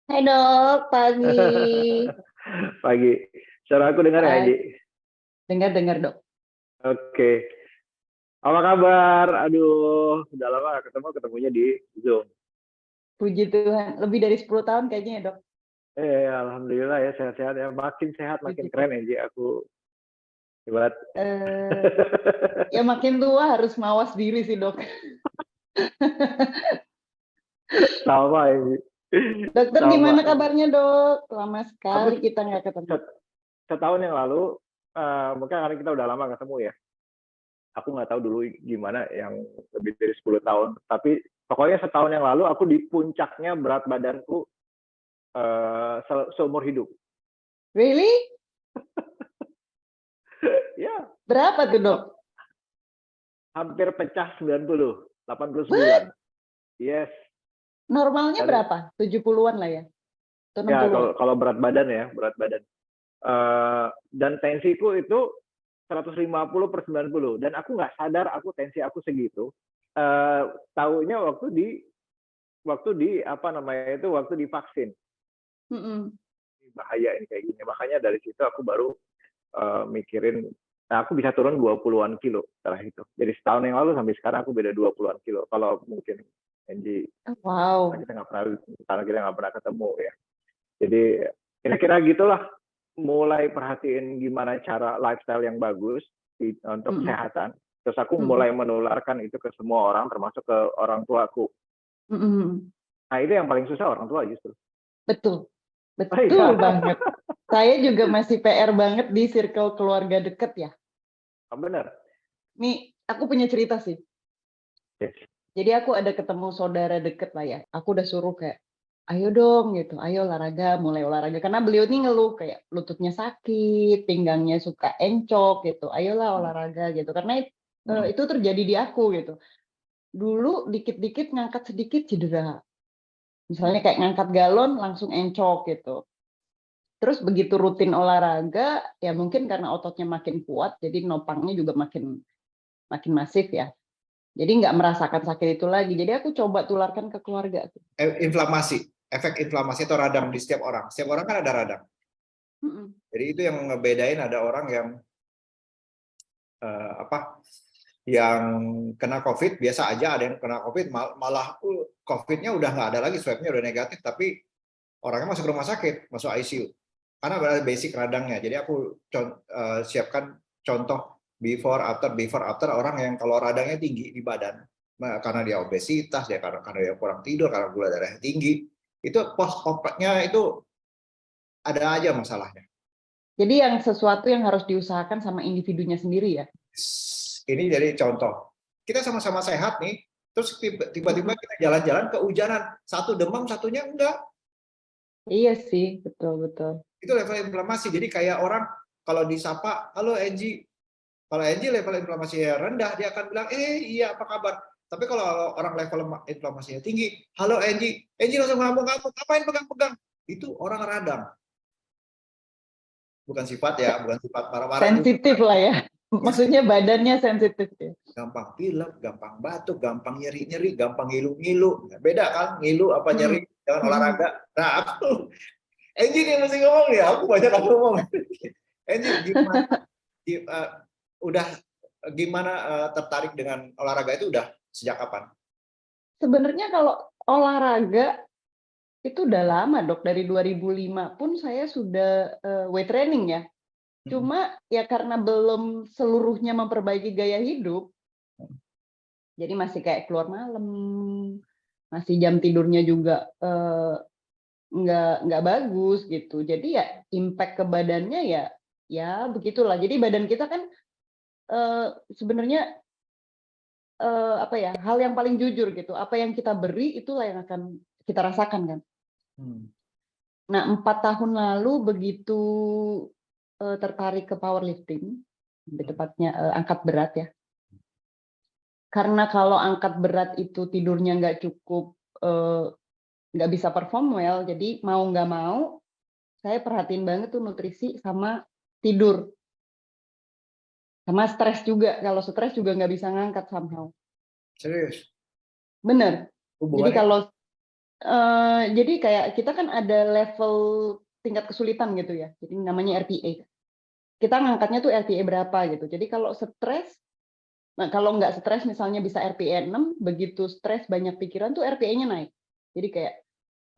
Hai dok, pagi. Pagi. Suara aku dengar ya, Pagi. Ji? Dengar-dengar dok. Oke. Apa kabar? Aduh, udah lama gak ketemunya di Zoom. Puji Tuhan, lebih dari 10 tahun kayaknya ya dok. Alhamdulillah ya, sehat-sehat ya. Makin sehat, makin Puji Tuhan. keren ya, Ji. Aku hebat. Eh, ya makin tua harus mawas diri sih dok. Sama ya, Ji. Dokter Sama. gimana kabarnya dok? Lama Aku sekali kita nggak ketemu. setahun yang lalu, mungkin karena kita udah lama ketemu ya. Aku nggak tahu dulu gimana yang lebih dari 10 tahun. Tapi pokoknya setahun yang lalu aku di puncaknya berat badanku seumur hidup. Really? Ya, Berapa tuh dok? hampir pecah 90, What? 89. Yes. Normalnya Dan berapa? 70-an lah ya? Atau ya 60-an? kalau berat badan ya, berat badan. Dan tensiku itu 150 per 90. Dan aku nggak sadar aku tensi aku segitu. Tahunya waktu di apa namanya itu waktu divaksin. Bahaya ini kayak gini. Makanya dari situ aku baru mikirin, nah aku bisa turun 20-an kilo setelah itu. Jadi setahun yang lalu sampai sekarang aku beda 20-an kilo. Kalau mungkin Angie, Wow. karena kita nggak pernah ketemu ya. Jadi kira-kira gitulah, mulai perhatiin gimana cara lifestyle yang bagus untuk kesehatan. Terus aku mulai menularkan itu ke semua orang, termasuk ke orang tuaku. Nah itu yang paling susah, orang tua justru. Betul. Oh, iya. Betul banget. Saya juga masih PR banget di circle keluarga deket ya. Benar. Nih, aku punya cerita sih. Yes. Jadi aku ada ketemu saudara deket lah ya. Aku udah suruh kayak, ayo dong gitu, ayo olahraga, mulai olahraga. Karena beliau ini ngeluh kayak lututnya sakit, pinggangnya suka encok gitu. Ayolah olahraga gitu. Karena itu terjadi di aku gitu. Dulu dikit-dikit ngangkat sedikit cedera. Misalnya kayak ngangkat galon langsung encok gitu. Terus begitu rutin olahraga, ya mungkin karena ototnya makin kuat, jadi nopangnya juga makin masif ya. Jadi nggak merasakan sakit itu lagi. Jadi aku coba tularkan ke keluarga. Efek inflamasi atau radang di setiap orang. Setiap orang kan ada radang. Jadi itu yang ngebedain ada orang yang yang kena COVID biasa aja, ada yang kena COVID malah COVID-nya udah nggak ada lagi, swabnya udah negatif, tapi orangnya masuk rumah sakit, masuk ICU. Karena ada basic radangnya. Jadi aku siapkan contoh before after orang yang kalau radangnya tinggi di badan karena dia obesitas, karena dia kurang tidur, karena gula darahnya tinggi, itu post-opnya itu ada aja masalahnya. Jadi yang sesuatu yang harus diusahakan sama individunya sendiri ya. Ini jadi contoh. Kita sama-sama sehat nih, terus tiba-tiba kita jalan-jalan kehujanan, satu demam, satunya enggak. Iya sih, betul-betul. Itu level inflamasi. Jadi kayak orang kalau disapa, halo Angie. Kalau Angie level inflamasinya rendah, dia akan bilang, iya apa kabar? Tapi kalau orang level inflamasinya tinggi, halo Angie. Angie langsung ngamuk-ngamuk, ngapain pegang-pegang? Itu orang radang. Bukan sifat ya, bukan sifat marah-marah. Sensitif lah ya. Maksudnya badannya sensitif ya. Gampang pilek, gampang batuk, gampang nyeri-nyeri, gampang ngilu-ngilu. Beda kan, ngilu apa nyeri, jangan olahraga. Nah, aku Angie nih mesti ngomong ya, aku banyak ngomong. Angie, gimana tertarik dengan olahraga itu udah sejak kapan? Sebenarnya kalau olahraga itu udah lama dok, dari 2005 pun saya sudah weight training ya. Cuma ya karena belum seluruhnya memperbaiki gaya hidup, jadi masih kayak keluar malam, masih jam tidurnya juga nggak bagus gitu. Jadi ya impact ke badannya ya begitulah. Jadi badan kita kan sebenarnya apa ya, hal yang paling jujur gitu. Apa yang kita beri itulah yang akan kita rasakan kan. Nah 4 tahun lalu begitu tertarik ke powerlifting, lebih tepatnya angkat berat ya. Karena kalau angkat berat itu tidurnya nggak cukup, nggak bisa perform well, jadi mau nggak mau saya perhatiin banget tuh nutrisi sama tidur. Sama stres juga, kalau stres juga nggak bisa ngangkat somehow. Serius? Bener. Jadi kalau Jadi kayak kita kan ada level tingkat kesulitan gitu ya, jadi namanya RPA. Kita ngangkatnya tuh RPA berapa gitu. Jadi kalau stres, nah kalau nggak stres misalnya bisa RPA 6, begitu stres banyak pikiran tuh RPA-nya naik. Jadi kayak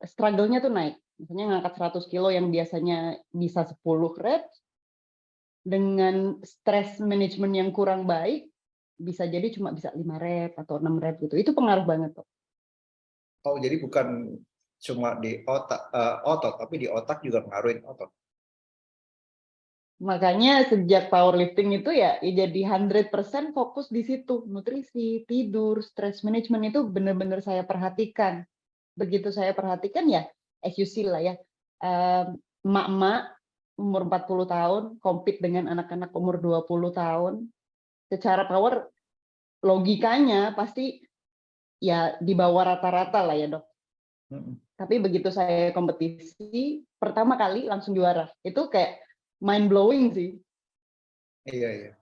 struggle-nya tuh naik. Misalnya ngangkat 100 kilo yang biasanya bisa 10 reps, dengan stres manajemen yang kurang baik, bisa jadi cuma bisa 5 rep atau 6 rep gitu. Itu pengaruh banget tuh. Oh, jadi bukan cuma di otot, tapi di otak juga ngaruhin otot. Makanya sejak powerlifting itu ya jadi 100% fokus di situ. Nutrisi, tidur, stress management itu benar-benar saya perhatikan. Begitu saya perhatikan ya, as you see lah ya, emak-emak umur 40 tahun, compete dengan anak-anak umur 20 tahun, secara power logikanya pasti ya di bawah rata-rata lah ya dok. Tapi begitu saya kompetisi, pertama kali langsung juara. Itu kayak mind blowing sih. Iya, iya.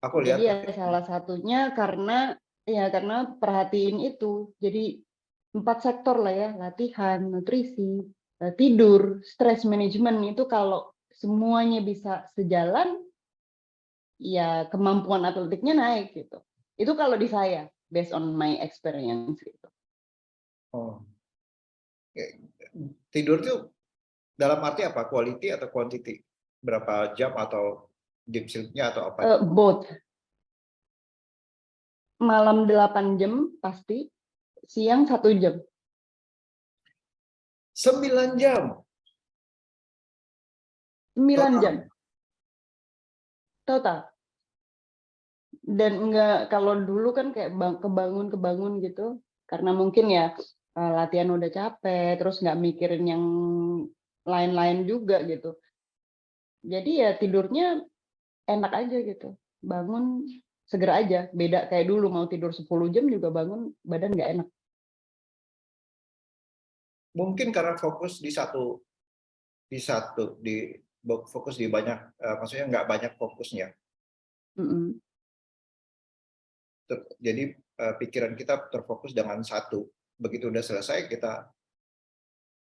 Aku lihat Jadi ya salah satunya karena perhatiin itu. Jadi 4 sektor lah ya, latihan, nutrisi, tidur, stress management itu kalau semuanya bisa sejalan, ya kemampuan atletiknya naik gitu. Itu kalau di saya, based on my experience gitu. Oh. Tidur tuh dalam arti apa? Quality atau quantity? Berapa jam atau deep sleep-nya atau apa? Both. Malam 8 jam pasti, siang 1 jam. 9 jam. 9 jam. Total. Dan enggak, kalau dulu kan kayak kebangun gitu, karena mungkin ya latihan udah capek, terus nggak mikirin yang lain-lain juga gitu. Jadi ya tidurnya enak aja gitu. Bangun seger aja, beda kayak dulu mau tidur 10 jam juga bangun badan nggak enak. Mungkin karena fokus di fokus di banyak, maksudnya nggak banyak fokusnya. Jadi pikiran kita terfokus dengan satu. Begitu udah selesai kita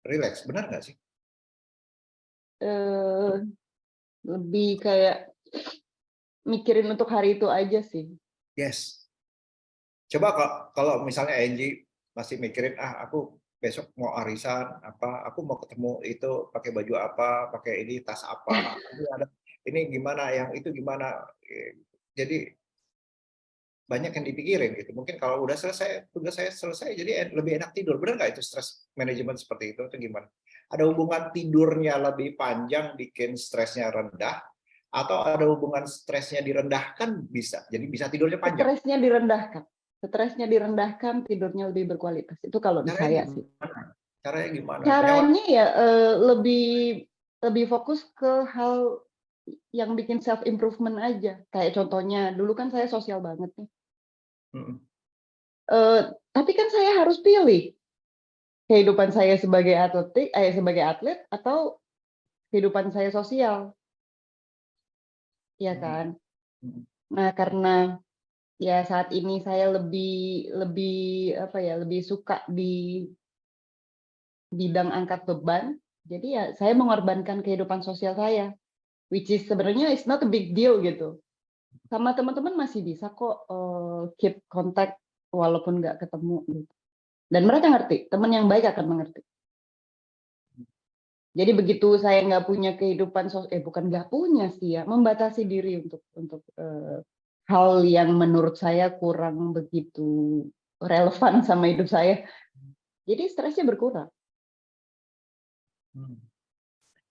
relax. Benar nggak sih? Lebih kayak mikirin untuk hari itu aja sih. Yes. Coba kalau misalnya Angie masih mikirin, aku besok mau arisan, aku mau ketemu itu pakai baju apa, pakai ini tas apa, ini gimana, yang itu gimana. Jadi banyak yang dipikirin gitu. Mungkin kalau udah selesai, tugas saya selesai, jadi lebih enak tidur. Benar nggak itu stress management seperti itu atau gimana? Ada hubungan tidurnya lebih panjang bikin stresnya rendah, atau ada hubungan stresnya direndahkan bisa, jadi bisa tidurnya panjang? Stresnya direndahkan, tidurnya lebih berkualitas. Itu kalau di Caranya saya sih. gimana? Caranya gimana? Caranya ya lebih fokus ke hal yang bikin self improvement aja. Kayak contohnya, dulu kan saya sosial banget nih. Tapi kan saya harus pilih kehidupan saya sebagai atlet atau kehidupan saya sosial, ya kan? Nah karena ya saat ini saya lebih suka di bidang angkat beban, jadi ya saya mengorbankan kehidupan sosial saya, which is sebenarnya it's not a big deal gitu. Sama teman-teman masih bisa kok keep contact walaupun nggak ketemu gitu. Dan mereka ngerti, teman yang baik akan mengerti. Jadi begitu saya nggak punya kehidupan bukan nggak punya sih ya, membatasi diri untuk hal yang menurut saya kurang begitu relevan sama hidup saya. Jadi stresnya berkurang.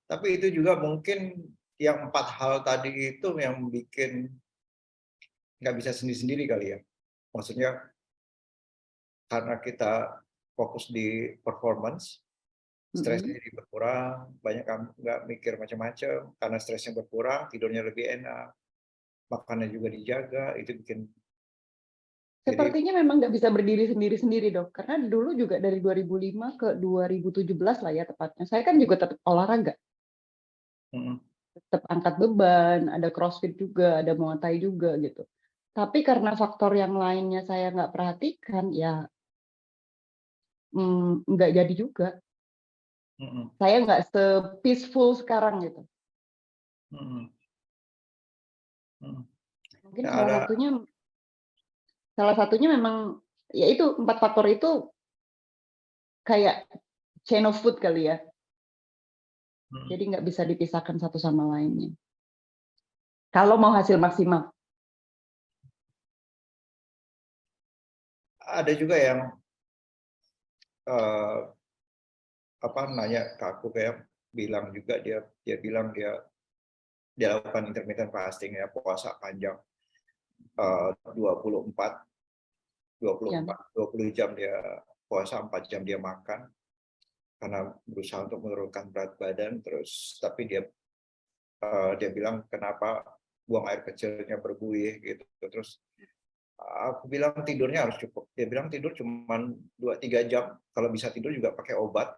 Tapi itu juga mungkin yang 4 hal tadi itu yang bikin nggak bisa sendiri-sendiri kali ya. Maksudnya karena kita fokus di performance, stresnya jadi berkurang, banyak nggak mikir macam-macam, karena stresnya berkurang, tidurnya lebih enak, makannya juga dijaga, itu bikin. Sepertinya memang nggak bisa berdiri sendiri-sendiri dok, karena dulu juga dari 2005 ke 2017 lah ya tepatnya, saya kan juga tetap olahraga. Tetap angkat beban, ada crossfit juga, ada muay thai juga gitu. Tapi karena faktor yang lainnya saya nggak perhatikan, ya nggak jadi juga. Saya nggak se-peaceful sekarang gitu. Mungkin Ya, salah satunya memang ya itu 4 faktor itu kayak chain of food kali ya. Jadi nggak bisa dipisahkan satu sama lainnya. Kalau mau hasil maksimal. ada juga yang nanya ke aku, kayak bilang juga dia bilang dia lakukan intermittent fasting ya, puasa panjang 20 jam dia puasa, 4 jam dia makan karena berusaha untuk menurunkan berat badan. Terus tapi dia bilang kenapa buang air kecilnya berbuih gitu. Terus aku bilang tidurnya harus cukup. Dia bilang tidur cuma 2-3 jam, kalau bisa tidur juga pakai obat.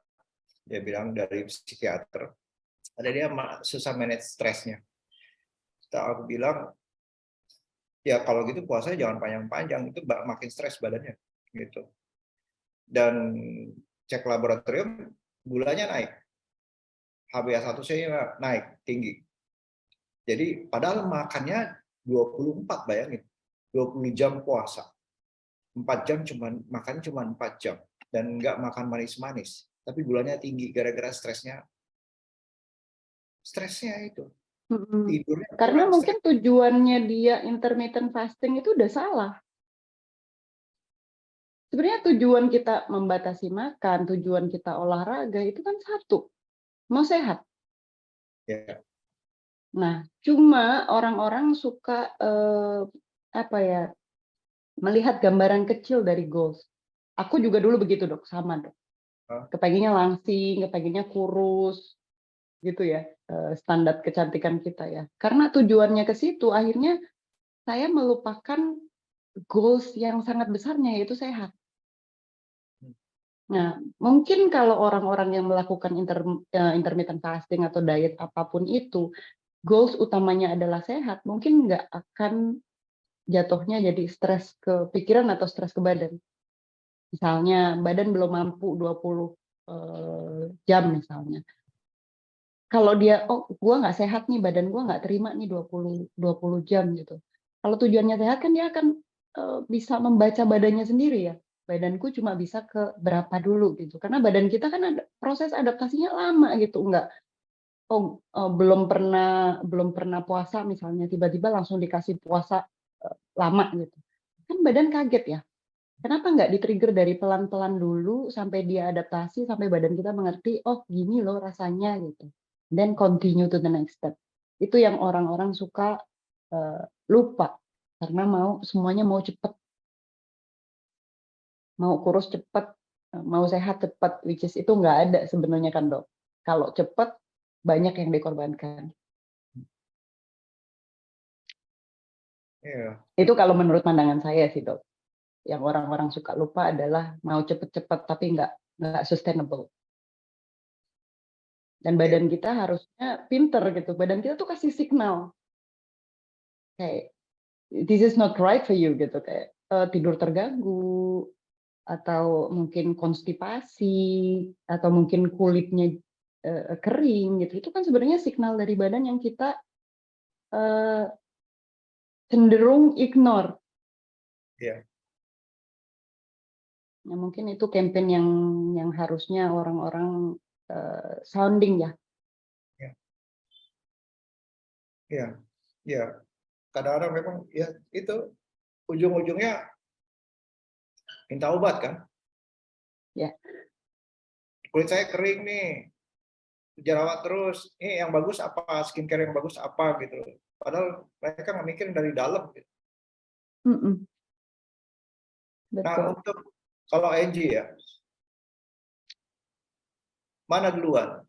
Dia bilang dari psikiater. Ada dia susah manage stresnya. Aku bilang ya kalau gitu puasanya jangan panjang-panjang, itu makin stres badannya gitu. Dan cek laboratorium gulanya naik, HbA1c-nya naik tinggi. Jadi padahal makannya 24, bayangin 20 jam puasa, 4 jam makan cuma 4 jam dan nggak makan manis-manis, tapi gulanya tinggi gara-gara stresnya itu. Tidurnya Karena kurang, mungkin tujuannya dia intermittent fasting itu udah salah. Sebenarnya tujuan kita membatasi makan, tujuan kita olahraga itu kan satu, mau sehat. ya. Nah, cuma orang-orang suka melihat gambaran kecil dari goals. Aku juga dulu begitu, Dok, sama, Dok. Kepengennya langsing, kepengennya kurus, gitu ya, standar kecantikan kita ya. Karena tujuannya ke situ, akhirnya saya melupakan goals yang sangat besarnya, yaitu sehat. Nah, mungkin kalau orang-orang yang melakukan intermittent fasting atau diet apapun itu, goals utamanya adalah sehat, mungkin nggak akan jatuhnya jadi stres ke pikiran atau stres ke badan. Misalnya badan belum mampu 20 jam misalnya. Kalau dia, gue nggak sehat nih, badan gue nggak terima nih 20 jam gitu. Kalau tujuannya sehat kan dia akan bisa membaca badannya sendiri ya. Badanku cuma bisa ke berapa dulu gitu. Karena badan kita kan ada proses adaptasinya lama gitu. Belum pernah puasa misalnya, tiba-tiba langsung dikasih puasa lama gitu. Kan badan kaget ya. Kenapa nggak di-trigger dari pelan-pelan dulu sampai dia adaptasi, sampai badan kita mengerti, oh gini loh rasanya gitu. Then continue to the next step. Itu yang orang-orang suka lupa karena semuanya mau cepat, mau kurus cepat, mau sehat cepat, which is itu nggak ada sebenarnya kan, Dok. Kalau cepat banyak yang dikorbankan. Yeah. Itu kalau menurut pandangan saya sih, Dok. Yang orang-orang suka lupa adalah mau cepet-cepet tapi nggak sustainable. Dan badan kita harusnya pinter gitu. Badan kita tuh kasih signal kayak this is not right for you gitu, kayak tidur terganggu atau mungkin konstipasi atau mungkin kulitnya kering gitu. Itu kan sebenarnya signal dari badan yang kita cenderung ignore. Yeah. Nah, mungkin itu campaign yang harusnya orang-orang sounding ya. Ya. Kadang-kadang memang ya itu ujung-ujungnya minta obat kan. Ya. Kulit saya kering nih, jerawat terus. Ini yang bagus apa? Skincare yang bagus apa gitu. Padahal mereka nggak mikirin dari dalam. Gitu. Betul. Nah, untuk kalau Angie ya, mana duluan?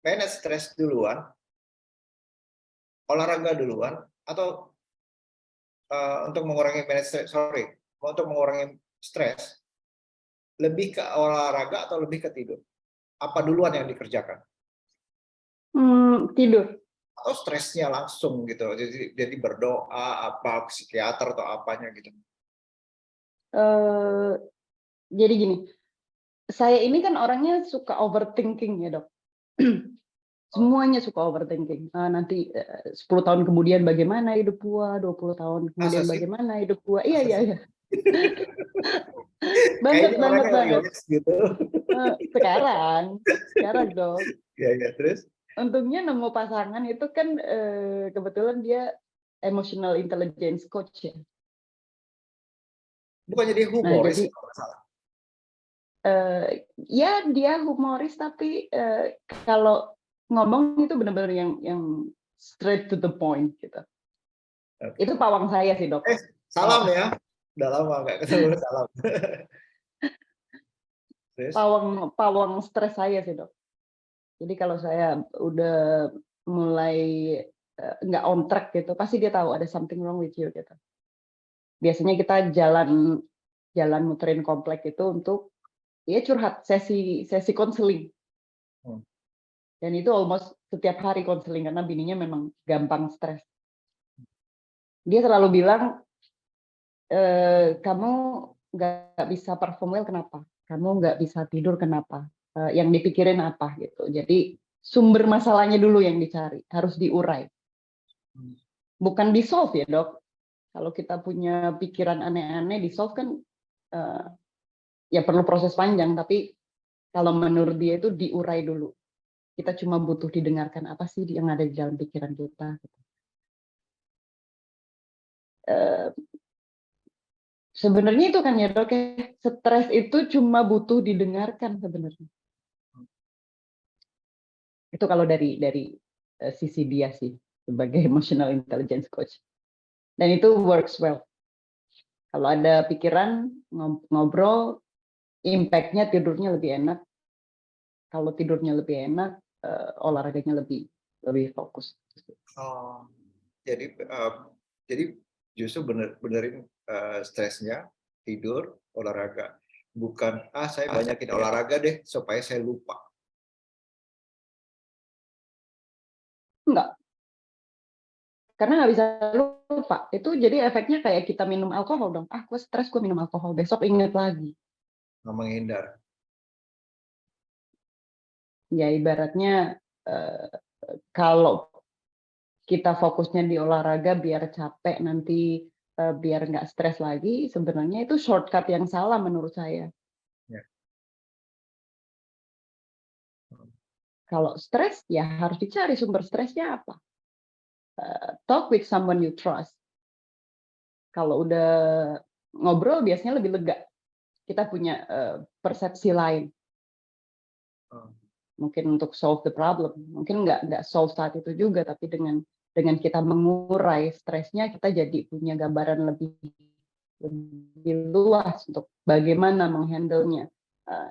Manage stres duluan, olahraga duluan, atau untuk mengurangi untuk mengurangi stres, lebih ke olahraga atau lebih ke tidur? Apa duluan yang dikerjakan? Tidur. Atau stresnya langsung gitu, jadi berdoa apa psikiater atau apanya gitu? Jadi gini, saya ini kan orangnya suka overthinking ya, Dok. Semuanya suka overthinking. Nanti 10 tahun kemudian bagaimana hidup gua, 20 tahun Masa kemudian sih? bagaimana hidup gua. Iya, Masa iya, sih? iya. Banget, Kayaknya banget, orangnya banget. relax gitu. Sekarang dong. Ya, terus? Untungnya nemu pasangan itu kan kebetulan dia emotional intelligence coach ya. Bukannya dia Nah, humoris jadi ya, kalau nggak salah. ya dia humoris tapi kalau ngomong itu benar-benar yang straight to the point gitu. Oke. Itu pawang saya sih, Dok. Salam ya. Udah lama nggak ketemu, salam. Terus? Pawang stres saya sih, Dok. Jadi kalau saya udah mulai nggak on track gitu, pasti dia tahu ada something wrong with you gitu. Biasanya kita jalan muterin komplek itu untuk ya curhat, sesi konseling. Dan itu almost setiap hari konseling karena bininya memang gampang stres. Dia selalu bilang, kamu nggak bisa perform well kenapa? Kamu nggak bisa tidur kenapa? Yang dipikirin apa gitu. Jadi sumber masalahnya dulu yang dicari, harus diurai. Bukan di solve ya, Dok. Kalau kita punya pikiran aneh-aneh di solve kan ya perlu proses panjang, tapi kalau menurut dia itu diurai dulu. Kita cuma butuh didengarkan apa sih yang ada di dalam pikiran kita. Sebenarnya itu kan ya, Dok, stres itu cuma butuh didengarkan sebenarnya. Itu kalau dari sisi dia sih sebagai emotional intelligence coach. Dan itu works well. Kalau ada pikiran ngobrol, impact-nya tidurnya lebih enak. Kalau tidurnya lebih enak, olahraganya lebih fokus. Oh, jadi justru benerin stresnya, tidur, olahraga. Bukan, saya banyakin olahraga deh supaya saya lupa. Enggak, karena nggak bisa lupa. Itu jadi efeknya kayak kita minum alkohol dong. Gue stres, gue minum alkohol. Besok inget lagi. Nggak menghindar. Ya ibaratnya kalau kita fokusnya di olahraga biar capek nanti biar nggak stres lagi, sebenarnya itu shortcut yang salah menurut saya. Ya. Kalau stres ya harus dicari sumber stresnya apa. Talk with someone you trust. Kalau udah ngobrol biasanya lebih lega. Kita punya persepsi lain. Mungkin untuk solve the problem. Mungkin nggak solve saat itu juga, tapi dengan kita mengurai stresnya, kita jadi punya gambaran lebih luas untuk bagaimana menghandle-nya.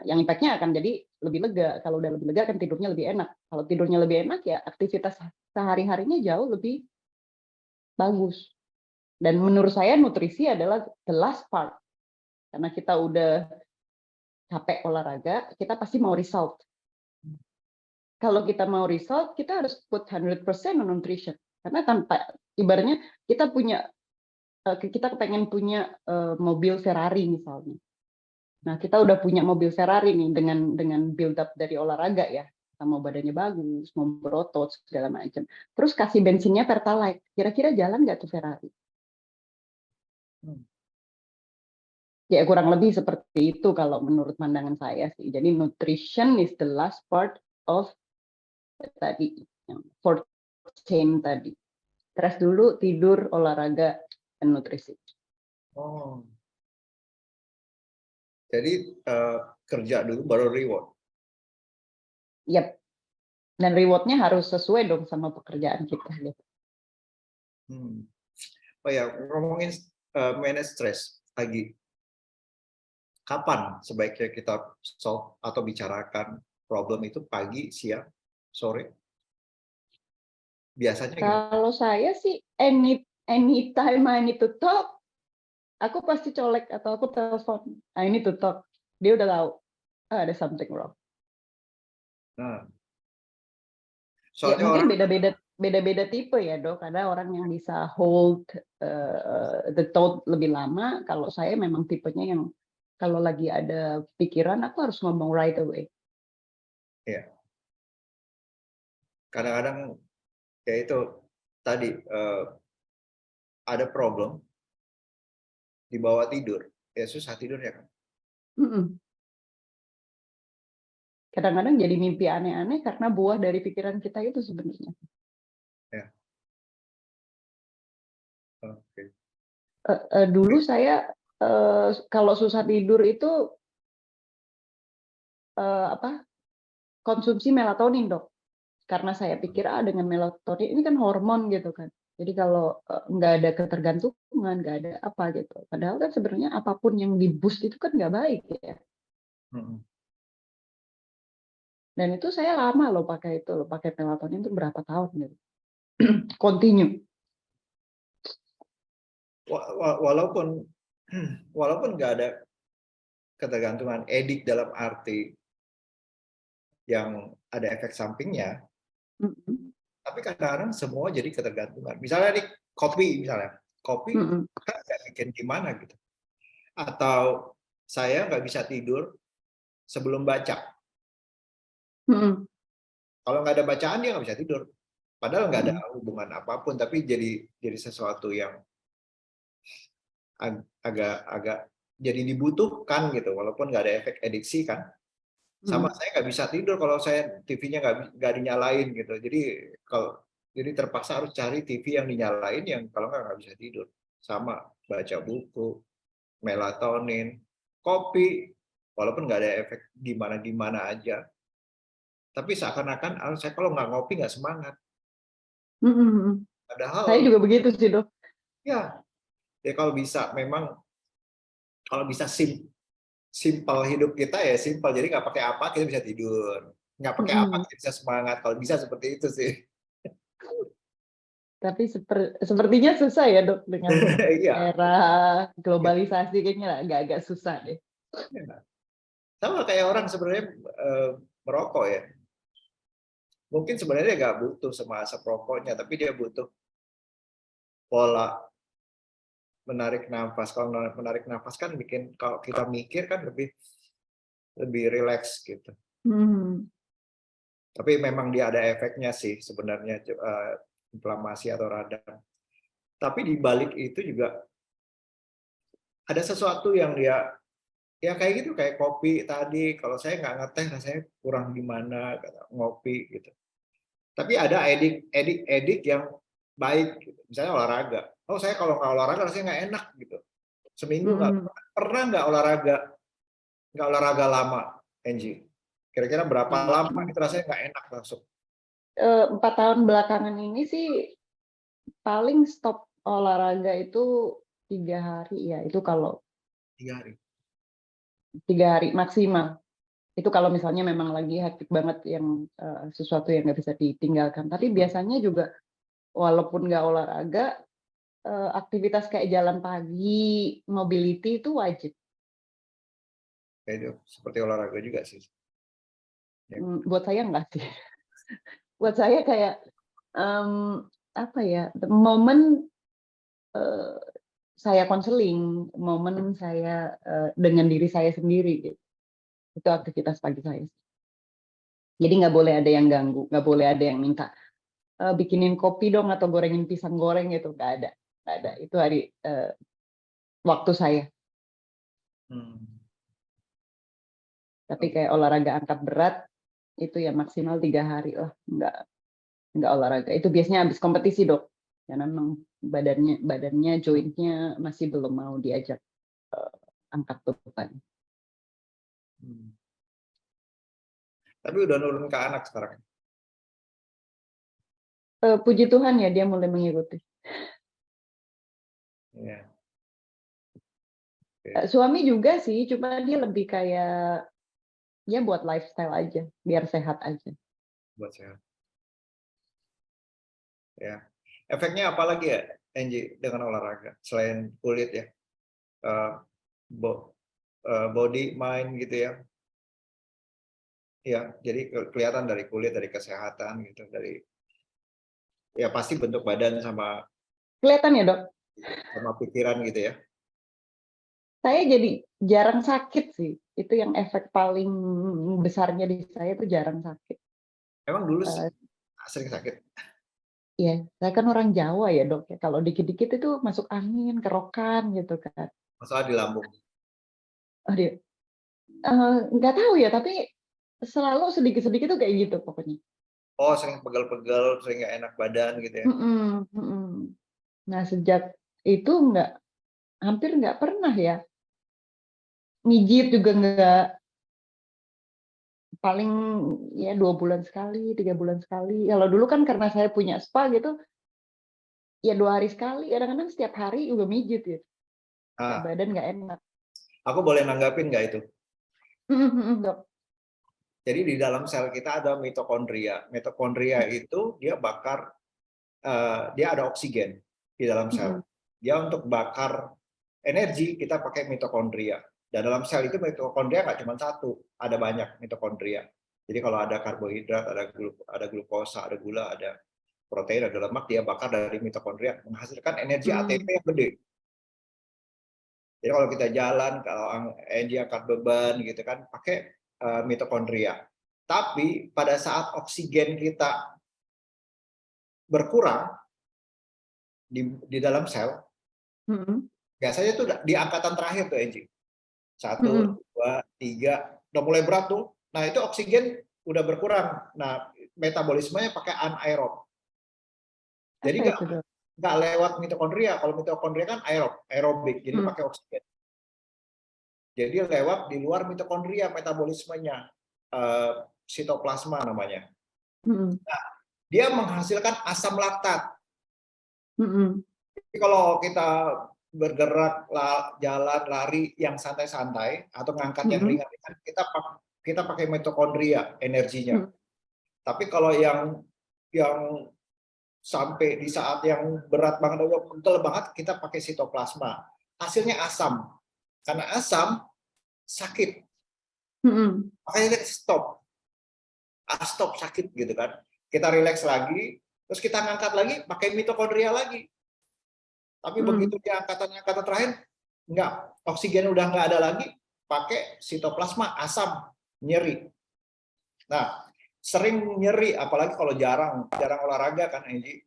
Yang impact-nya akan jadi lebih lega. Kalau udah lebih lega kan tidurnya lebih enak. Kalau tidurnya lebih enak ya aktivitas sehari-harinya jauh lebih bagus. Dan menurut saya nutrisi adalah the last part. Karena kita udah capek olahraga, kita pasti mau result. Kalau kita mau result, kita harus put 100% on nutrition. Karena tanpa, ibaratnya kita pengen punya mobil Ferrari misalnya. Nah, kita udah punya mobil Ferrari nih dengan build up dari olahraga ya. Kita mau badannya bagus, mau berotot, segala macam. Terus kasih bensinnya Pertalite. Kira-kira jalan nggak tuh Ferrari? Ya kurang lebih seperti itu kalau menurut pandangan saya sih. Jadi nutrition is the last part of tadi, fourth chain tadi. Stres dulu, tidur, olahraga, dan nutrisi. Oh. Jadi kerja dulu baru reward. Yap. Dan rewardnya harus sesuai dong sama pekerjaan kita. Gitu. Oh ya, ngomongin manage stress lagi. Kapan sebaiknya kita solve atau bicarakan problem itu, pagi, siang, sore? Biasanya gimana? Kalau saya sih anytime I need to talk, aku pasti colek atau aku telepon. I need to talk. Dia udah tahu ada something wrong. Nah, Ya soalnya mungkin orang beda-beda tipe ya, Dok. Ada orang yang bisa hold the thought lebih lama. Kalau saya memang tipenya yang kalau lagi ada pikiran aku harus ngomong right away. Iya. Kadang-kadang ya itu tadi ada problem dibawa tidur, ya susah tidurnya kan. Mhm. Kadang-kadang jadi mimpi aneh-aneh karena buah dari pikiran kita itu sebenarnya. Ya, oke. Dulu saya kalau susah tidur itu apa? Konsumsi melatonin, Dok. Karena saya pikir dengan melatonin ini kan hormon gitu kan. Jadi kalau nggak ada ketergantungan, nggak ada apa gitu. Padahal kan sebenarnya apapun yang di-boost itu kan nggak baik ya. Mhm. Dan itu saya lama loh pakai itu loh, pakai melatonin itu berapa tahun gitu. Continue. Walaupun walaupun nggak ada ketergantungan, edik dalam arti yang ada efek sampingnya, Mhm. tapi kadang-kadang semua jadi ketergantungan. Misalnya nih kopi Mhm. kan nggak bikin gimana gitu. Atau saya nggak bisa tidur sebelum baca. Mhm. Kalau nggak ada bacaan dia nggak bisa tidur. Padahal nggak ada Mhm. hubungan apapun, tapi jadi sesuatu yang agak jadi dibutuhkan gitu, walaupun nggak ada efek adiksi kan. Sama Mhm. saya nggak bisa tidur kalau saya TV-nya nggak dinyalain gitu. Jadi terpaksa harus cari TV yang dinyalain, yang kalau nggak bisa tidur. Sama baca buku, melatonin, kopi, walaupun nggak ada efek gimana-gimana aja. Tapi seakan-akan saya kalau nggak ngopi nggak semangat. Mhm. Mhm. Saya Padahal juga begitu sih, Dok. ya, ya kalau bisa memang kalau bisa simpel hidup kita ya simpel. Jadi nggak pakai apa kita bisa tidur, nggak pakai apa Mhm. kita bisa semangat. Kalau bisa seperti itu sih. Tapi sepertinya susah ya, Dok, dengan Iya. era Ya, globalisasi kayaknya agak-agak susah deh. ya. Sama kayak orang sebenarnya merokok ya. Mungkin sebenarnya nggak butuh sama asap rokoknya, tapi dia butuh pola menarik nafas. Kalau menarik nafas kan bikin kalau kita mikir kan lebih rileks gitu. Hmm. Tapi memang dia ada efeknya sih sebenarnya, inflamasi atau radang. Tapi di balik itu juga ada sesuatu yang dia ya kayak gitu, kayak kopi tadi. Kalau saya nggak ngeteh rasanya kurang gimana, ngopi gitu. Tapi ada edik yang baik gitu. Misalnya olahraga. Oh, saya kalau nggak olahraga rasanya nggak enak gitu. Seminggu nggak Mhm. pernah nggak olahraga lama, Angie. Kira-kira berapa lama Mhm. itu rasanya nggak enak langsung. 4 tahun belakangan ini sih paling stop olahraga itu 3 hari ya, itu kalau 3 hari. 3 hari maksimal. Itu kalau misalnya memang lagi hektik banget yang, sesuatu yang nggak bisa ditinggalkan. Tapi biasanya juga walaupun nggak olahraga, aktivitas kayak jalan pagi, mobility itu wajib. Kayak itu seperti olahraga juga sih. Ya. Buat saya enggak sih. Buat saya kayak, apa ya, the moment, eee, saya konseling, momen saya, dengan diri saya sendiri gitu. Itu aktivitas pagi saya. Jadi nggak boleh ada yang ganggu, nggak boleh ada yang minta, "Bikinin kopi dong," atau gorengin pisang goreng gitu, nggak ada nggak ada. Itu hari, waktu saya. Hmm. Tapi Oke. kayak olahraga angkat berat, itu ya maksimal 3 hari lah, nggak olahraga. Itu biasanya habis kompetisi, Dok. Karena memang badannya, joint-nya masih belum mau diajak, angkat beban. Hmm. Tapi udah nurun ke anak sekarang. Puji Tuhan ya dia mulai mengikuti. Ya. Oke. Suami juga sih, cuma dia lebih kayak, ya buat lifestyle aja, biar sehat aja. Buat sehat. Ya. Efeknya apa lagi ya, Angie, dengan olahraga selain kulit ya, Eh, body, mind gitu ya. Ya, jadi kelihatan dari kulit, dari kesehatan gitu, dari ya pasti bentuk badan sama Kelihatan ya, Dok? pikiran gitu ya. saya jadi jarang sakit sih. Itu yang efek paling besarnya di saya tuh jarang sakit. Emang dulu Eh, sering sakit? Iya, saya kan orang Jawa ya dok ya. Kalau dikit-dikit itu masuk angin, kerokan gitu kan. Masalah di lambung? Oh, nggak tahu ya, tapi selalu sedikit-sedikit tuh kayak gitu pokoknya. Oh, sering pegel-pegel, sering nggak enak badan gitu ya? Mm-mm, mm-mm. Nah sejak itu hampir nggak pernah ya. Mijit juga nggak, paling ya 2 bulan sekali, 3 bulan sekali. Kalau dulu kan karena saya punya spa gitu, ya 2 hari sekali. Kadang-kadang setiap hari juga mijit ya. Kayak Nah, badan nggak enak. aku boleh nanggapin nggak itu? Dok. Jadi di dalam sel kita ada mitokondria. Mitokondria itu dia ada oksigen di dalam sel. Mm-mm. Dia untuk bakar energi kita pakai mitokondria. Dan dalam sel itu mitokondria nggak cuma satu, ada banyak mitokondria. Jadi kalau ada karbohidrat, ada glukosa, ada gula, ada protein, ada lemak, dia bakar dari mitokondria menghasilkan energi ATP yang gede. Jadi kalau kita jalan, kalau energi angkat beban gitu kan, pakai mitokondria. Tapi pada saat oksigen kita berkurang di dalam sel, Mm-mm. biasanya tuh di angkatan terakhir tuh Enji. 1, Mm-mm. 2, 3, udah mulai berat tuh. Nah itu oksigen udah berkurang. Nah metabolismenya pakai anaerob. Jadi Apa itu dok? nggak lewat mitokondria. Kalau mitokondria kan aerobik, jadi Mm. pakai oksigen. Jadi lewat di luar mitokondria metabolismenya, sitoplasma namanya. Mm-mm. Dia menghasilkan asam laktat. Mm-mm. Jadi kalau kita bergerak, jalan, lari yang santai-santai atau ngangkat yang Mm-mm. ringan-ringan, kita pakai mitokondria energinya. Mm. Tapi kalau yang sampai di saat yang berat banget, pegel banget, kita pakai sitoplasma. Hasilnya asam. Karena asam sakit. Mm-mm. Makanya kita stop. Stop sakit gitu kan. Kita relax lagi, terus kita ngangkat lagi pakai mitokondria lagi. Tapi begitu di angkatan terakhir, enggak, oksigen udah nggak ada lagi, pakai sitoplasma, asam, nyeri. Nah, sering nyeri, apalagi kalau jarang olahraga kan, Angie.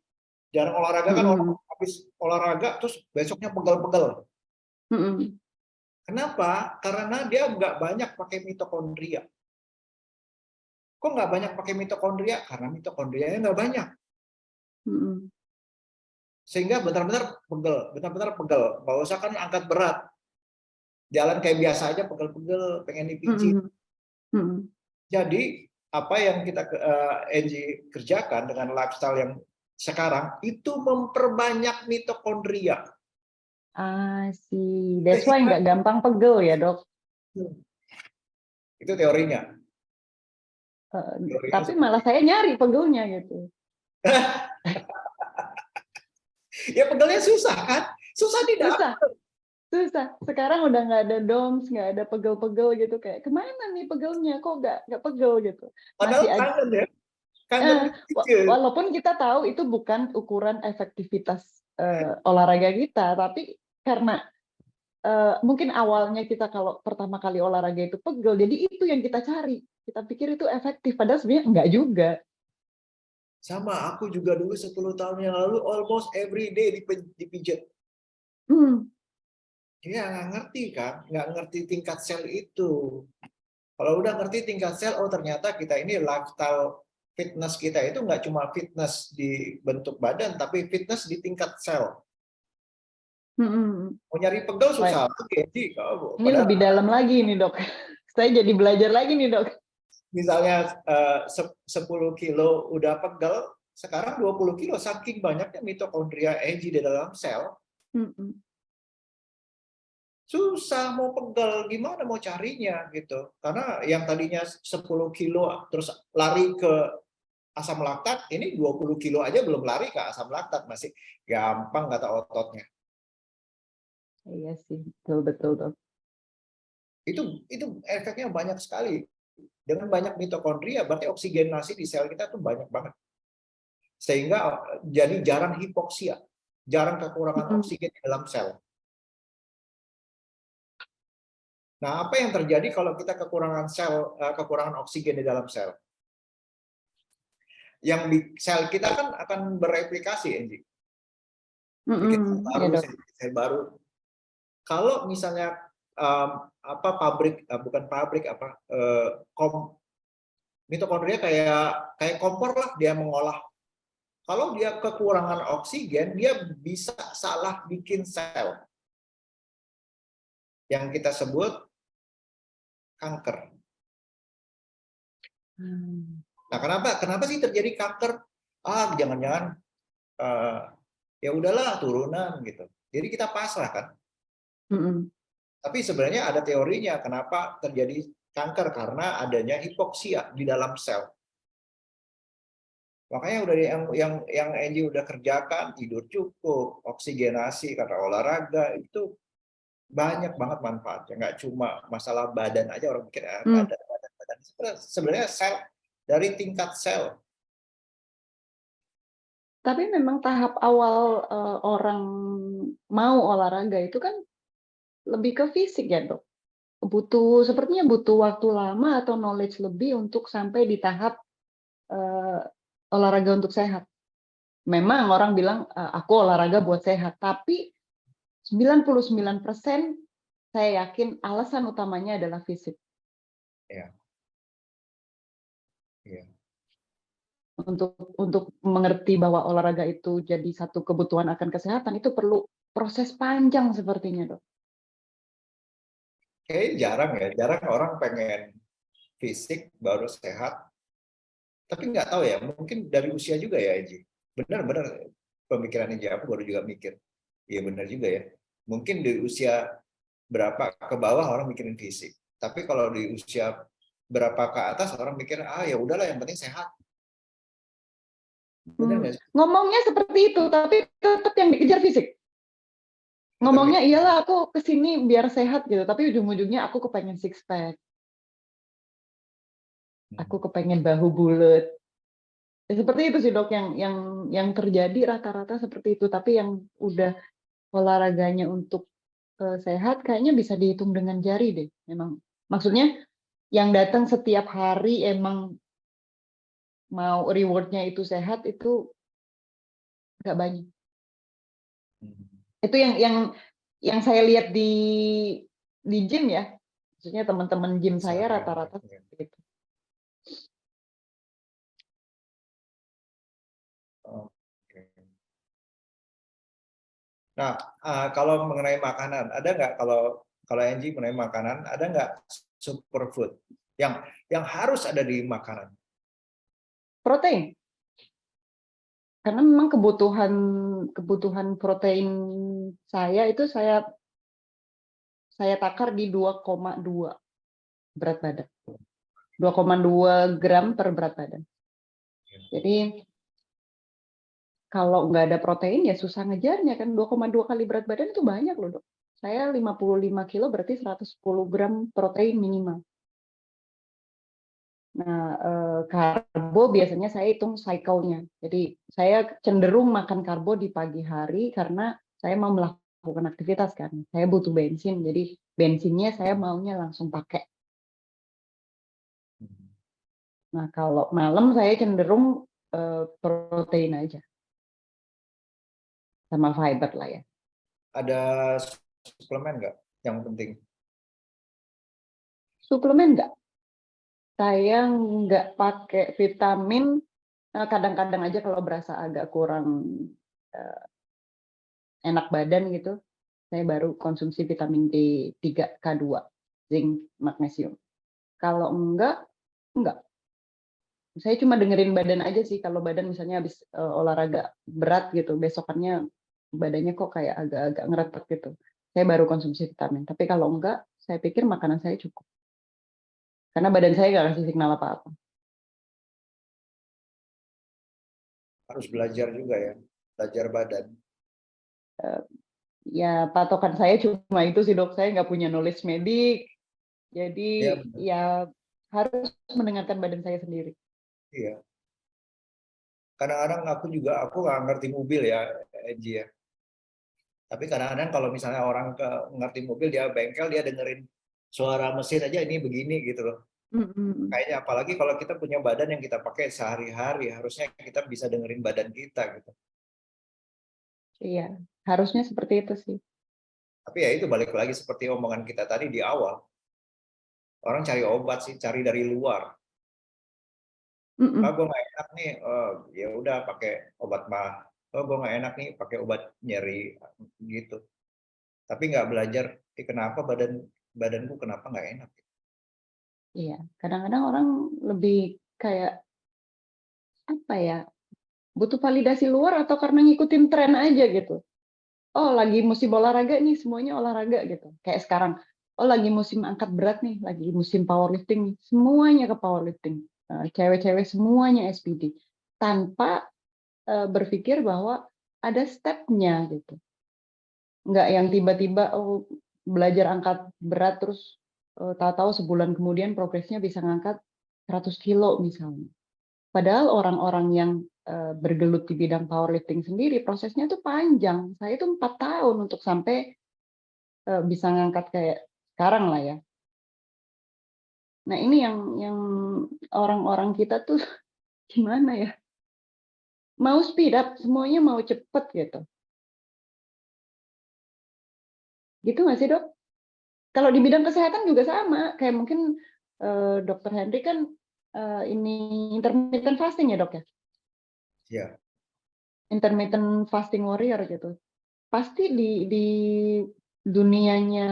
Jarang olahraga kan orang Mm-mm. habis olahraga terus besoknya pegel-pegel. Mm-mm. Kenapa? Karena dia nggak banyak pakai mitokondria. Kok nggak banyak pakai mitokondria? Karena mitokondrianya nggak banyak. Mm-mm. Sehingga benar-benar pegel. Nggak usah kan angkat berat. Jalan kayak biasa aja pegel-pegel, pengen dipijit. Mm-mm. Mm-mm. Jadi apa yang kita Angie kerjakan dengan lifestyle yang sekarang itu memperbanyak mitokondria. Sih. That's why nggak gampang pegel ya dok. Itu teorinya. Tapi malah saya nyari pegelnya gitu. Ya pegelnya susah kan? Susah tidak? Susah. Sekarang udah nggak ada DOMS, nggak ada pegel-pegel gitu, kayak kemana nih pegelnya? Kok nggak pegel gitu? Padahal Masih aja. kangen ya. Kangen dikit. Walaupun kita tahu itu bukan ukuran efektivitas olahraga kita, tapi karena mungkin awalnya kita kalau pertama kali olahraga itu pegel, jadi itu yang kita cari. Kita pikir itu efektif, padahal sebenarnya enggak juga. Sama aku juga dulu 10 tahun yang lalu almost every day dipijat. Dia nggak ngerti kan, nggak ngerti tingkat sel itu. Kalau udah ngerti tingkat sel, oh ternyata kita ini lifestyle fitness kita itu nggak cuma fitness di bentuk badan, tapi fitness di tingkat sel. Mau nyari pegel susah. Ini lebih dalam lagi nih dok. Saya jadi belajar lagi nih dok. Misalnya 10 kilo udah pegel, sekarang 20 kilo, saking banyaknya mitokondria energi di dalam sel, susah mau pegel, gimana mau carinya gitu. Karena yang tadinya 10 kilo terus lari ke asam laktat, ini 20 kilo aja belum lari ke asam laktat, masih gampang kata ototnya. Iya sih, betul dok. Itu efeknya banyak sekali. Dengan banyak mitokondria, berarti oksigenasi di sel kita tuh banyak banget. Sehingga jadi jarang hipoksia, jarang kekurangan oksigen di dalam sel. Nah, apa yang terjadi kalau kita kekurangan kekurangan oksigen di dalam sel? Sel kita kan akan bereplikasi, Angie. Bikin sel Ya, baru, Dok. sel baru. Kalau misalnya bukan pabrik mitokondria kayak kompor lah, dia mengolah. Kalau dia kekurangan oksigen, dia bisa salah bikin sel yang kita sebut kanker. Nah, kenapa sih terjadi kanker? Jangan-jangan ya udahlah turunan gitu. Jadi kita pasrah kan. Tapi sebenarnya ada teorinya kenapa terjadi kanker, karena adanya hipoksia di dalam sel. Makanya udah yang Angie udah kerjakan, tidur cukup, oksigenasi karena olahraga, itu banyak banget manfaatnya. Nggak cuma masalah badan aja, orang mikir badan. Sebenarnya sel, dari tingkat sel. Tapi memang tahap awal orang mau olahraga itu kan lebih ke fisik ya, Dok. Sepertinya butuh waktu lama atau knowledge lebih untuk sampai di tahap olahraga untuk sehat. Memang orang bilang aku olahraga buat sehat, tapi 99% saya yakin alasan utamanya adalah fisik. Ya. Ya. Untuk mengerti bahwa olahraga itu jadi satu kebutuhan akan kesehatan, itu perlu proses panjang sepertinya, Dok. Jarang orang pengen fisik baru sehat. Tapi nggak tahu ya, mungkin dari usia juga ya, Eji. Benar-benar pemikiran Eji, aku baru juga mikir. Iya benar juga ya. Mungkin di usia berapa ke bawah orang mikirin fisik. Tapi kalau di usia berapa ke atas orang mikir, ya udahlah yang penting sehat. Benar nggak sih? Ngomongnya seperti itu, tapi tetap yang dikejar fisik. Ngomongnya iyalah aku kesini biar sehat gitu, tapi ujung-ujungnya aku kepengen six pack. Aku kepengen bahu bulat. Ya, seperti itu sih, Dok, yang terjadi rata-rata seperti itu. Tapi yang udah olahraganya untuk sehat kayaknya bisa dihitung dengan jari deh. Memang maksudnya yang datang setiap hari emang mau rewardnya itu sehat itu nggak banyak. Itu yang saya lihat di gym ya. Maksudnya teman-teman gym saya rata-rata seperti itu. Nah, kalau mengenai makanan, ada nggak kalau Angie mengenai makanan, ada nggak superfood yang harus ada di makanan? Protein. Karena memang kebutuhan protein saya itu saya takar di 2,2 berat badan. 2,2 gram per berat badan. Jadi kalau nggak ada protein ya susah ngejarnya kan. 2,2 kali berat badan itu banyak loh, Dok. Saya 55 kilo berarti 110 gram protein minimal. Nah, karbo biasanya saya hitung cycle-nya. Jadi saya cenderung makan karbo di pagi hari karena saya mau melakukan aktivitas kan. Saya butuh bensin, jadi bensinnya saya maunya langsung pakai. Nah, kalau malam saya cenderung protein aja. Sama fiber lah ya. Ada suplemen nggak yang penting? Suplemen nggak. Saya nggak pakai vitamin, kadang-kadang aja kalau berasa agak kurang enak badan gitu, saya baru konsumsi vitamin D3, K2, zinc, magnesium. Kalau enggak. Saya cuma dengerin badan aja sih, kalau badan misalnya habis olahraga berat gitu, besokannya badannya kok kayak agak-agak ngeretek gitu. Saya baru konsumsi vitamin. Tapi kalau enggak, saya pikir makanan saya cukup. Karena badan saya nggak kasih signal apa-apa. Harus belajar juga ya, belajar badan. Ya patokan saya cuma itu sih, Dok. Saya nggak punya knowledge medik. Jadi ya harus mendengarkan badan saya sendiri. Iya. Kadang-kadang aku nggak ngerti mobil ya, Angie ya. Tapi kadang-kadang kalau misalnya orang ngerti mobil, dia bengkel, dia dengerin suara mesin aja ini begini gitu loh. Kayaknya apalagi kalau kita punya badan yang kita pakai sehari-hari, harusnya kita bisa dengerin badan kita gitu. Iya, harusnya seperti itu sih. Tapi ya itu balik lagi seperti omongan kita tadi di awal. Orang cari obat sih, cari dari luar. Ah, gue nggak enak nih, ya udah pakai obat mah. Oh, gue nggak enak nih, pakai obat nyeri gitu. Tapi nggak belajar, kenapa badanku kenapa nggak enak? Iya, kadang-kadang orang lebih kayak apa ya, butuh validasi luar atau karena ngikutin tren aja gitu. Oh, lagi musim olahraga nih, semuanya olahraga gitu. Kayak sekarang, oh lagi musim angkat berat nih, lagi musim powerlifting nih, semuanya ke powerlifting. Cewek-cewek semuanya SPD. Tanpa berpikir bahwa ada step-nya gitu. Nggak yang tiba-tiba oh, belajar angkat berat terus tahu-tahu sebulan kemudian progresnya bisa ngangkat 100 kilo misalnya. Padahal orang-orang yang bergelut di bidang powerlifting sendiri prosesnya tuh panjang. Saya itu 4 tahun untuk sampai bisa ngangkat kayak sekarang lah ya. Nah ini yang orang-orang kita tuh gimana ya? Mau speed up, semuanya mau cepet gitu. Gitu nggak sih dok? Kalau di bidang kesehatan juga sama. Kayak mungkin Dokter Henry kan ini intermittent fasting ya dok ya? Ya, Intermittent fasting warrior gitu. Pasti di dunianya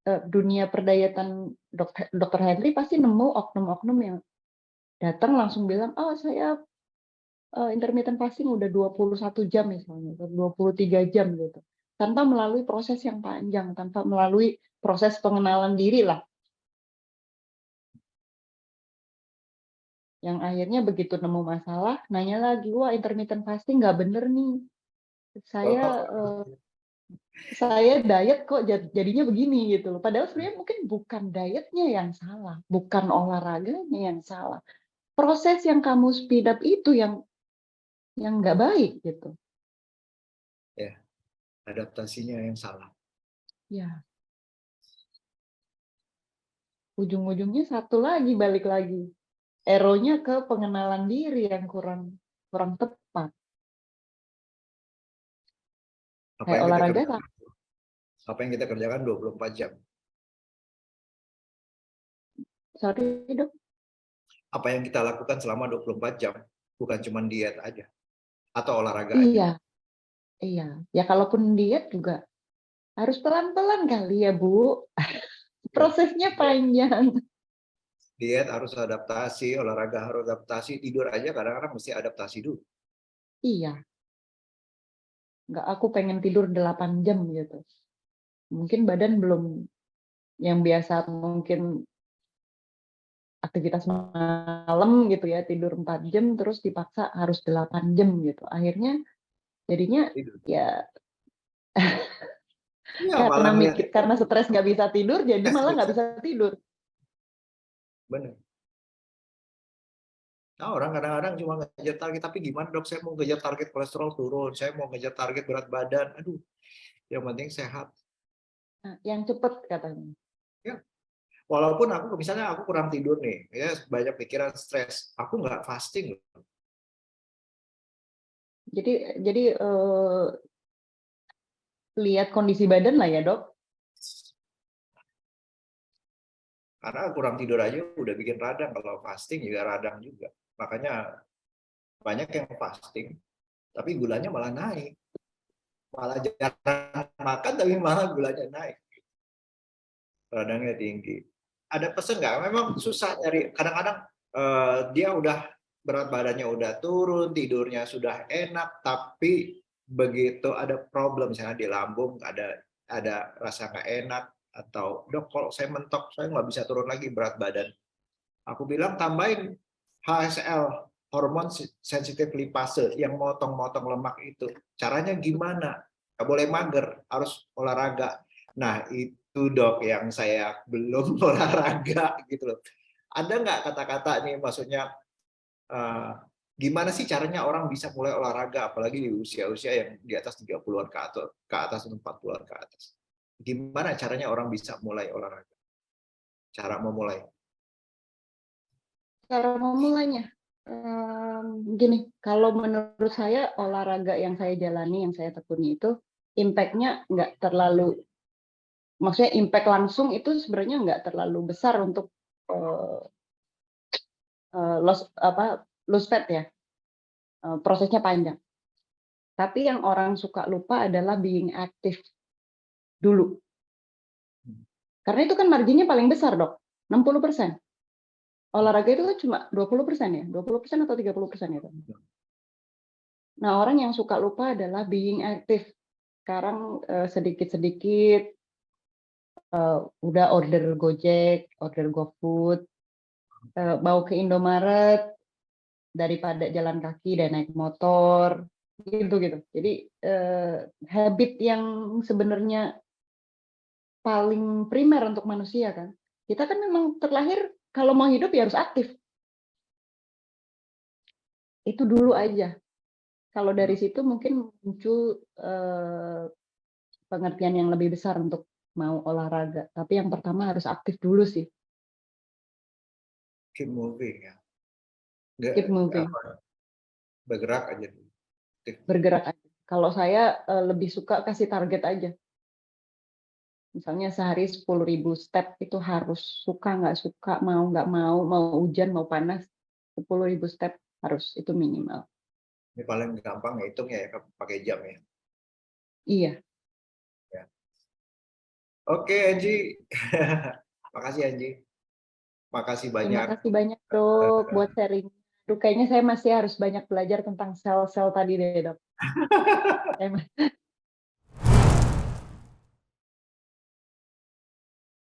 dunia perdietatan dokter Henry pasti nemu oknum-oknum yang datang langsung bilang, oh saya intermittent fasting udah 21 jam misalnya, 23 jam gitu. Tanpa melalui proses yang panjang, tanpa melalui proses pengenalan diri lah. Yang akhirnya begitu nemu masalah, nanya lagi, wah intermittent fasting nggak bener nih. Saya diet kok jadinya begini gitu loh. Padahal sebenarnya mungkin bukan dietnya yang salah, bukan olahraganya yang salah. Proses yang kamu speed up itu yang nggak baik gitu. ya, adaptasinya yang salah. Ya, ujung-ujungnya satu lagi balik lagi. Eronya ke pengenalan diri yang kurang tepat. Apa Kayak yang kita olahraga kerjakan? Apa yang kita kerjakan 24 jam? sorry dok. Apa yang kita lakukan selama 24 jam? Bukan cuma diet aja atau olahraga aja. Iya, iya. Ya kalaupun diet juga harus pelan-pelan kali ya Bu. Ya. Prosesnya panjang. Diet harus adaptasi, olahraga harus adaptasi, tidur aja kadang-kadang mesti adaptasi dulu. Iya. Nggak aku pengen tidur 8 jam gitu. Mungkin badan belum yang biasa mungkin aktivitas malam gitu ya, tidur 4 jam terus dipaksa harus 8 jam gitu. Akhirnya jadinya Tidur. ya Iya, malah karena stres nggak bisa tidur jadi malah nggak bisa tidur. bener. Nah, orang kadang-kadang cuma ngejar target, tapi gimana dok, saya mau ngejar target kolesterol turun, saya mau ngejar target berat badan, aduh, yang penting sehat. Nah, yang cepet katanya. Ya, walaupun aku misalnya aku kurang tidur nih, ya banyak pikiran stres, aku nggak fasting loh. Jadi lihat kondisi badan lah ya dok. Karena kurang tidur aja udah bikin radang, kalau fasting juga radang juga. Makanya banyak yang fasting, tapi gulanya malah naik. Malah jarang makan, tapi malah gulanya naik. Radangnya tinggi. Ada pesan nggak? Memang susah nyari. Kadang-kadang dia udah berat badannya udah turun, tidurnya sudah enak, tapi begitu ada problem misalnya di lambung, ada rasa nggak enak, atau dok kalau saya mentok saya nggak bisa turun lagi berat badan. Aku bilang tambahin HSL, hormon sensitif lipase yang motong-motong lemak itu. Caranya gimana? Nggak boleh mager, harus olahraga. Nah itu dok yang saya belum olahraga gitu loh. Ada nggak kata-kata nih maksudnya gimana sih caranya orang bisa mulai olahraga apalagi di usia-usia yang di atas 30-an ke atas 40-an ke atas. Gimana caranya orang bisa mulai olahraga? cara memulai? Cara memulainya, gini, kalau menurut saya olahraga yang saya jalani, yang saya tekuni itu impact-nya nggak terlalu, maksudnya impact langsung itu sebenarnya nggak terlalu besar untuk lose fat ya, prosesnya panjang. Tapi yang orang suka lupa adalah being active dulu. Karena itu kan marginnya paling besar, Dok, 60%. Olahraga itu kan cuma 20% ya, 20% atau 30% itu. Nah, orang yang suka lupa adalah being active. Sekarang sedikit-sedikit udah order Gojek, order GoFood, mau ke Indomaret daripada jalan kaki dan naik motor, gitu. Jadi habit yang sebenarnya paling primer untuk manusia kan. Kita kan memang terlahir kalau mau hidup ya harus aktif. Itu dulu aja. Kalau dari situ mungkin muncul pengertian yang lebih besar untuk mau olahraga. Tapi yang pertama harus aktif dulu sih. Keep moving ya. Keep moving. Bergerak aja. Bergerak aja. Kalau saya lebih suka kasih target aja. Misalnya sehari 10.000 step itu harus, suka nggak suka, mau nggak mau hujan, mau panas, 10.000 step harus, itu minimal. Ini paling gampang ngitung ya, pakai jam ya. Iya. Ya. Oke, Angie. Makasih, Angie. Makasih banyak. Terima kasih banyak, Dok, buat sharing. Kayaknya saya masih harus banyak belajar tentang sel-sel tadi deh, Dok.